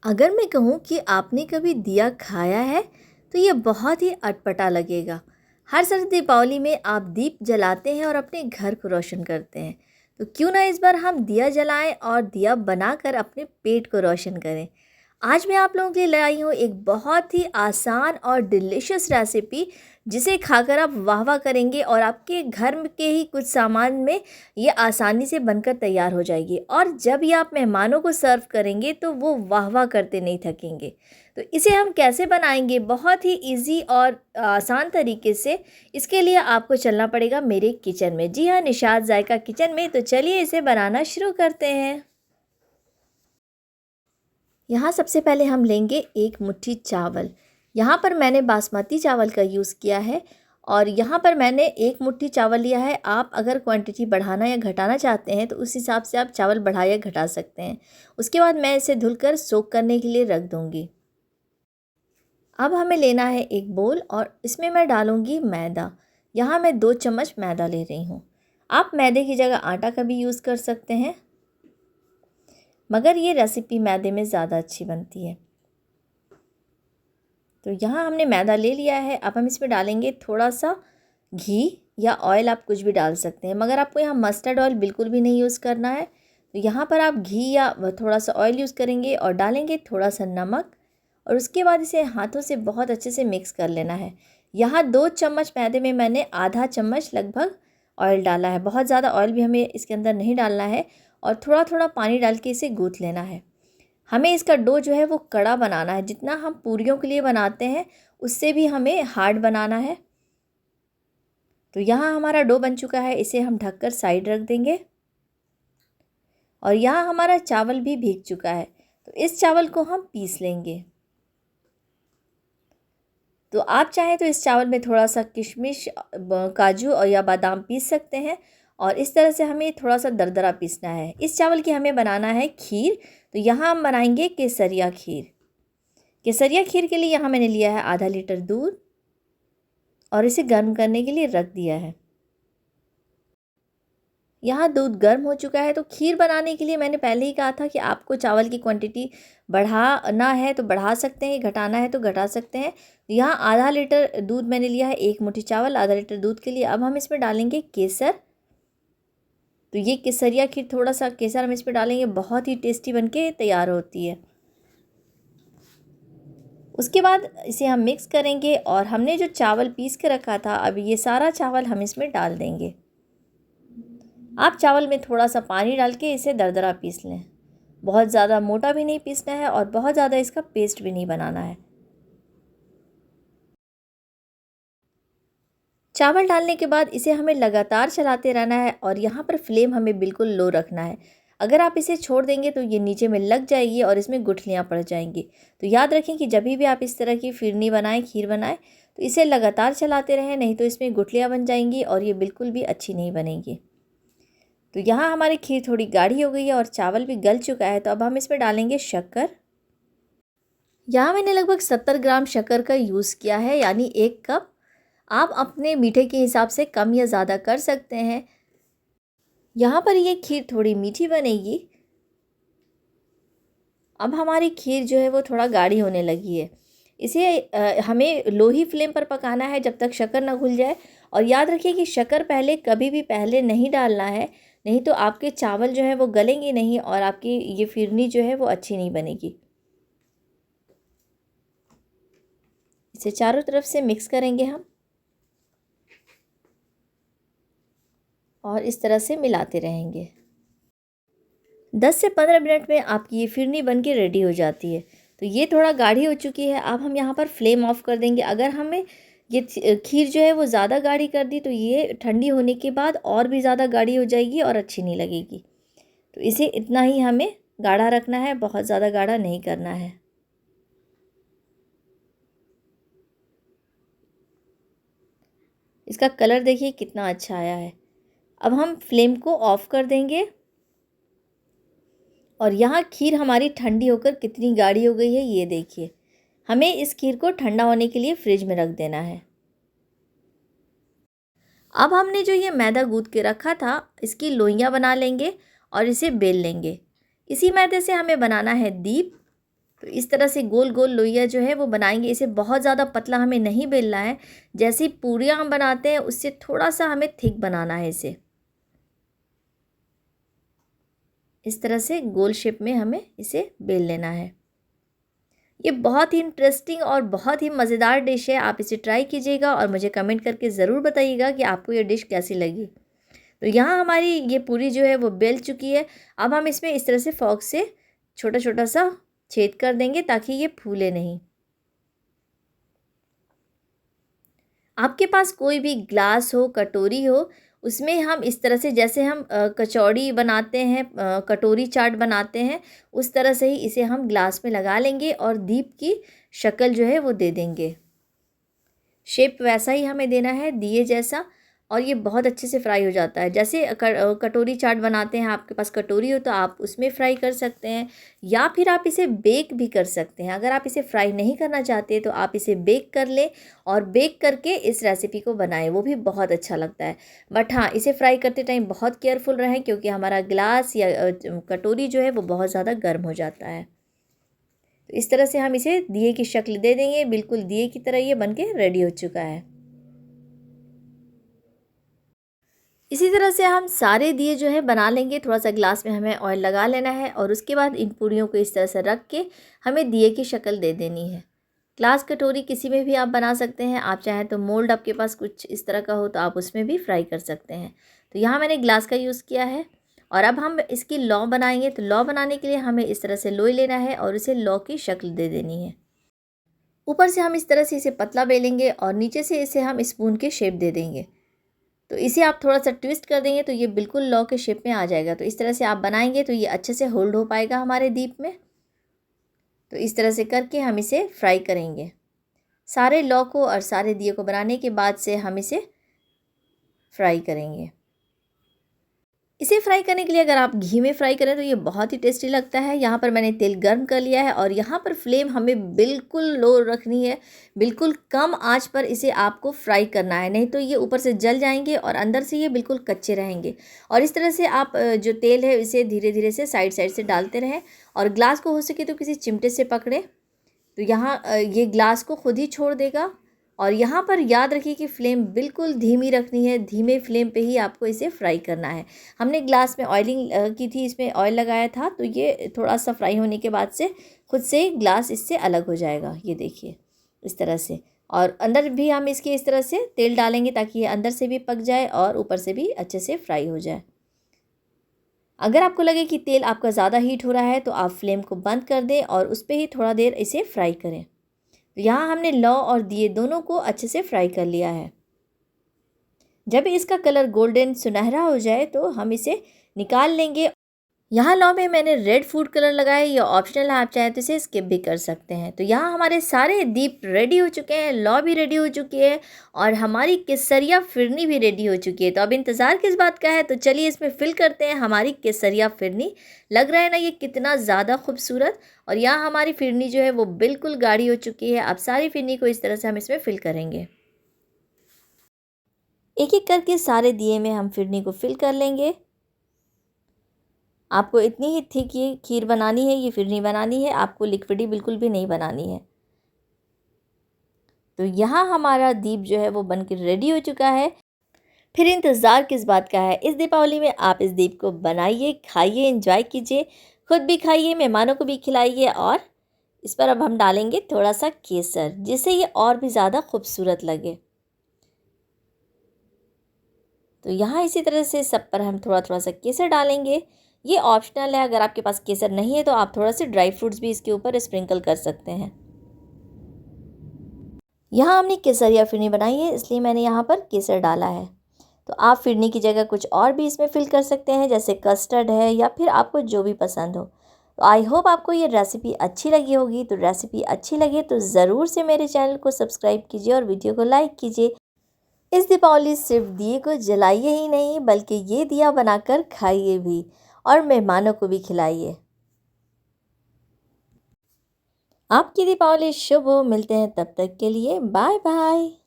अगर मैं कहूँ कि आपने कभी दिया खाया है तो ये बहुत ही अटपटा लगेगा। हर साल दीपावली में आप दीप जलाते हैं और अपने घर को रोशन करते हैं। तो क्यों ना इस बार हम दिया जलाएं और दिया बनाकर अपने पेट को रोशन करें। आज मैं आप लोगों के लिए लाई हूँ एक बहुत ही आसान और डिलीशियस रेसिपी, जिसे खाकर आप वाह वाह करेंगे और आपके घर के ही कुछ सामान में ये आसानी से बनकर तैयार हो जाएगी। और जब ये आप मेहमानों को सर्व करेंगे तो वो वाह वाह करते नहीं थकेंगे। तो इसे हम कैसे बनाएंगे बहुत ही इजी और आसान तरीके से, इसके लिए आपको चलना पड़ेगा मेरे किचन में। जी हाँ, निशात जायका किचन में। तो चलिए इसे बनाना शुरू करते हैं। यहाँ सबसे पहले हम लेंगे एक मुट्ठी चावल। यहाँ पर मैंने बासमती चावल का यूज़ किया है और यहाँ पर मैंने एक मुट्ठी चावल लिया है। आप अगर क्वांटिटी बढ़ाना या घटाना चाहते हैं तो उस हिसाब से आप चावल बढ़ा या घटा सकते हैं। उसके बाद मैं इसे धुलकर सोक करने के लिए रख दूँगी। अब हमें लेना है एक बोल और इसमें मैं डालूँगी मैदा। यहाँ मैं 2 चम्मच मैदा ले रही हूँ। आप मैदे की जगह आटा का भी यूज़ कर सकते हैं, मगर ये रेसिपी मैदे में ज़्यादा अच्छी बनती है। तो यहाँ हमने मैदा ले लिया है। अब हम इसमें डालेंगे थोड़ा सा घी या ऑयल, आप कुछ भी डाल सकते हैं, मगर आपको यहाँ मस्टर्ड ऑयल बिल्कुल भी नहीं यूज़ करना है। तो यहाँ पर आप घी या थोड़ा सा ऑयल यूज़ करेंगे और डालेंगे थोड़ा सा नमक और उसके बाद इसे हाथों से बहुत अच्छे से मिक्स कर लेना है। यहाँ 2 चम्मच मैदे में मैंने आधा चम्मच लगभग ऑयल डाला है। बहुत ज़्यादा ऑयल भी हमें इसके अंदर नहीं डालना है और थोड़ा थोड़ा पानी डाल के इसे गूँथ लेना है। हमें इसका डो जो है वो कड़ा बनाना है। जितना हम पूरियों के लिए बनाते हैं उससे भी हमें हार्ड बनाना है। तो यहाँ हमारा डो बन चुका है, इसे हम ढककर साइड रख देंगे। और यहाँ हमारा चावल भी भीग चुका है, तो इस चावल को हम पीस लेंगे। तो आप चाहें तो इस चावल में थोड़ा सा किशमिश, काजू और या बादाम पीस सकते हैं और इस तरह से हमें थोड़ा सा दरदरा पीसना है। इस चावल की हमें बनाना है खीर। तो यहाँ हम बनाएंगे केसरिया खीर। केसरिया खीर के लिए यहाँ मैंने लिया है आधा लीटर दूध और इसे गर्म करने के लिए रख दिया है। यहाँ दूध गर्म हो चुका है। तो खीर बनाने के लिए मैंने पहले ही कहा था कि आपको चावल की क्वांटिटी बढ़ाना है तो बढ़ा सकते हैं, घटाना है तो घटा सकते हैं। यहाँ आधा लीटर दूध मैंने लिया है, एक मुट्ठी चावल आधा लीटर दूध के लिए। अब हम इसमें डालेंगे केसर। तो ये केसरिया खीर, थोड़ा सा केसर हम इसमें डालेंगे, बहुत ही टेस्टी बनके तैयार होती है। उसके बाद इसे हम मिक्स करेंगे और हमने जो चावल पीस के रखा था, अब ये सारा चावल हम इसमें डाल देंगे। आप चावल में थोड़ा सा पानी डाल के इसे दरदरा पीस लें। बहुत ज़्यादा मोटा भी नहीं पीसना है और बहुत ज़्यादा इसका पेस्ट भी नहीं बनाना है। चावल डालने के बाद इसे हमें लगातार चलाते रहना है और यहाँ पर फ्लेम हमें बिल्कुल लो रखना है। अगर आप इसे छोड़ देंगे तो ये नीचे में लग जाएगी और इसमें गुठलियाँ पड़ जाएंगी। तो याद रखें कि जब भी आप इस तरह की फिरनी बनाएं, खीर बनाएं, तो इसे लगातार चलाते रहें, नहीं तो इसमें गुठलियाँ बन जाएंगी और ये बिल्कुल भी अच्छी नहीं बनेगी। तो यहाँ हमारी खीर थोड़ी गाढ़ी हो गई है और चावल भी गल चुका है। तो अब हम इसमें डालेंगे शक्कर। यहाँ मैंने लगभग 70 ग्राम शक्कर का यूज़ किया है, यानी 1 कप। आप अपने मीठे के हिसाब से कम या ज़्यादा कर सकते हैं। यहाँ पर ये खीर थोड़ी मीठी बनेगी। अब हमारी खीर जो है वो थोड़ा गाढ़ी होने लगी है। इसे हमें लो ही फ्लेम पर पकाना है जब तक शक्कर ना घुल जाए। और याद रखिए कि शक्कर कभी भी पहले नहीं डालना है, नहीं तो आपके चावल जो है वो गलेंगे नहीं और आपकी ये फिरनी जो है वो अच्छी नहीं बनेगी। इसे चारों तरफ से मिक्स करेंगे हम और इस तरह से मिलाते रहेंगे। 10 से 15 मिनट में आपकी ये फिरनी बन के रेडी हो जाती है। तो ये थोड़ा गाढ़ी हो चुकी है। अब हम यहाँ पर फ्लेम ऑफ कर देंगे। अगर हमें ये खीर जो है वो ज़्यादा गाढ़ी कर दी तो ये ठंडी होने के बाद और भी ज़्यादा गाढ़ी हो जाएगी और अच्छी नहीं लगेगी। तो इसे इतना ही हमें गाढ़ा रखना है, बहुत ज़्यादा गाढ़ा नहीं करना है। इसका कलर देखिए कितना अच्छा आया है। अब हम फ्लेम को ऑफ़ कर देंगे और यहाँ खीर हमारी ठंडी होकर कितनी गाढ़ी हो गई है ये देखिए। हमें इस खीर को ठंडा होने के लिए फ्रिज में रख देना है। अब हमने जो ये मैदा गूँथ के रखा था, इसकी लोइयाँ बना लेंगे और इसे बेल लेंगे। इसी मैदे से हमें बनाना है दीप। तो इस तरह से गोल गोल लोइया जो है वो बनाएंगे। इसे बहुत ज़्यादा पतला हमें नहीं बेलना है, जैसे पूरियाँ हम बनाते हैं उससे थोड़ा सा हमें थिक बनाना है इसे। इस तरह से गोल शेप में हमें इसे बेल लेना है। ये बहुत ही इंटरेस्टिंग और बहुत ही मज़ेदार डिश है। आप इसे ट्राई कीजिएगा और मुझे कमेंट करके ज़रूर बताइएगा कि आपको ये डिश कैसी लगी। तो यहाँ हमारी ये पूरी जो है वो बेल चुकी है। अब हम इसमें इस तरह से फॉक से छोटा छोटा सा छेद कर देंगे ताकि ये फूले नहीं। आपके पास कोई भी ग्लास हो, कटोरी हो, उसमें हम इस तरह से, जैसे हम कचौड़ी बनाते हैं, कटोरी चाट बनाते हैं, उस तरह से ही इसे हम ग्लास में लगा लेंगे और दीप की शक्ल जो है वो दे देंगे। शेप वैसा ही हमें देना है, दिए जैसा, और ये बहुत अच्छे से फ्राई हो जाता है। जैसे कटोरी चाट बनाते हैं, आपके पास कटोरी हो तो आप उसमें फ्राई कर सकते हैं, या फिर आप इसे बेक भी कर सकते हैं। अगर आप इसे फ्राई नहीं करना चाहते तो आप इसे बेक कर लें और बेक करके इस रेसिपी को बनाएं, वो भी बहुत अच्छा लगता है। बट हाँ, इसे फ्राई करते टाइम बहुत केयरफुल रहें क्योंकि हमारा ग्लास या कटोरी जो है वो बहुत ज़्यादा गर्म हो जाता है। तो इस तरह से हम इसे दिए की शक्ल दे देंगे। बिल्कुल दिए की तरह ये बनके रेडी हो चुका है। इसी तरह से हम सारे दिए जो है बना लेंगे। थोड़ा सा ग्लास में हमें ऑयल लगा लेना है और उसके बाद इन पूरियों को इस तरह से रख के हमें दिए की शक्ल दे देनी है। ग्लास कटोरी किसी में भी आप बना सकते हैं। आप चाहें तो मोल्ड आपके पास कुछ इस तरह का हो तो आप उसमें भी फ्राई कर सकते हैं। तो यहाँ मैंने ग्लास का यूज़ किया है। और अब हम इसकी लौ बनाएंगे। तो लौ बनाने के लिए हमें इस तरह से लोई लेना है और इसे लौ की शक्ल दे देनी है। ऊपर से हम इस तरह से इसे पतला बेलेंगे और नीचे से इसे हम स्पून के शेप दे देंगे। तो इसे आप थोड़ा सा ट्विस्ट कर देंगे तो ये बिल्कुल लौ के शेप में आ जाएगा। तो इस तरह से आप बनाएंगे तो ये अच्छे से होल्ड हो पाएगा हमारे दीप में। तो इस तरह से करके हम इसे फ्राई करेंगे। सारे लौ को और सारे दिए को बनाने के बाद से हम इसे फ्राई करेंगे। इसे फ्राई करने के लिए अगर आप घी में फ्राई करें तो ये बहुत ही टेस्टी लगता है। यहाँ पर मैंने तेल गर्म कर लिया है और यहाँ पर फ्लेम हमें बिल्कुल लो रखनी है। बिल्कुल कम आंच पर इसे आपको फ्राई करना है, नहीं तो ये ऊपर से जल जाएंगे और अंदर से ये बिल्कुल कच्चे रहेंगे। और इस तरह से आप जो तेल है इसे धीरे धीरे से साइड साइड से डालते रहें और ग्लास को हो सके तो किसी चिमटे से पकड़ें। तो यहाँ ये ग्लास को खुद ही छोड़ देगा। और यहाँ पर याद रखिए कि फ्लेम बिल्कुल धीमी रखनी है। धीमे फ्लेम पे ही आपको इसे फ्राई करना है। हमने ग्लास में ऑयलिंग की थी, इसमें ऑयल लगाया था, तो ये थोड़ा सा फ्राई होने के बाद से खुद से ग्लास इससे अलग हो जाएगा। ये देखिए इस तरह से। और अंदर भी हम इसके इस तरह से तेल डालेंगे ताकि ये अंदर से भी पक जाए और ऊपर से भी अच्छे से फ्राई हो जाए। अगर आपको लगे कि तेल आपका ज़्यादा हीट हो रहा है तो आप फ्लेम को बंद कर दें और उस पर ही थोड़ा देर इसे फ्राई करें। तो यहाँ हमने लौ और दिए दोनों को अच्छे से फ्राई कर लिया है। जब इसका कलर गोल्डन सुनहरा हो जाए तो हम इसे निकाल लेंगे। यहाँ लौ में मैंने रेड फूड कलर लगाया है, ये ऑप्शनल है, आप चाहें तो इसे स्किप भी कर सकते हैं। तो यहाँ हमारे सारे दीप रेडी हो चुके हैं, लौ भी रेडी हो चुकी है और हमारी केसरिया फिरनी भी रेडी हो चुकी है। तो अब इंतज़ार किस बात का है, तो चलिए इसमें फिल करते हैं हमारी केसरिया फिरनी। लग रहा है ना ये कितना ज़्यादा खूबसूरत। और यहाँ हमारी फिरनी जो है वो बिल्कुल गाढ़ी हो चुकी है। अब सारी फिरनी को इस तरह से हम इसमें फिल करेंगे। एक एक करके सारे दिए में हम फिरनी को फिल कर लेंगे। आपको इतनी ही थिक ये खीर बनानी है, ये फिरनी बनानी है, आपको लिक्विडी बिल्कुल भी नहीं बनानी है। तो यहाँ हमारा दीप जो है वो बनकर रेडी हो चुका है। फिर इंतज़ार किस बात का है। इस दीपावली में आप इस दीप को बनाइए, खाइए, एंजॉय कीजिए, खुद भी खाइए, मेहमानों को भी खिलाइए। और इस पर अब हम डालेंगे थोड़ा सा केसर, जिससे ये और भी ज़्यादा खूबसूरत लगे। तो यहाँ इसी तरह से सब पर हम थोड़ा थोड़ा सा केसर डालेंगे। ये ऑप्शनल है, अगर आपके पास केसर नहीं है तो आप थोड़ा से ड्राई फ्रूट्स भी इसके ऊपर स्प्रिंकल कर सकते हैं। यहाँ हमने केसरिया फिरनी बनाई है इसलिए मैंने यहाँ पर केसर डाला है। तो आप फिरनी की जगह कुछ और भी इसमें फिल कर सकते हैं, जैसे कस्टर्ड है या फिर आपको जो भी पसंद हो। तो आई होप आपको ये रेसिपी अच्छी लगी होगी। तो रेसिपी अच्छी लगे तो ज़रूर से मेरे चैनल को सब्सक्राइब कीजिए और वीडियो को लाइक कीजिए। इस दीपावली सिर्फ दिए को जलाइए ही नहीं बल्कि ये दिया बनाकर खाइए भी और मेहमानों को भी खिलाइए। आपकी दीपावली शुभ हो। मिलते हैं तब तक के लिए बाय बाय।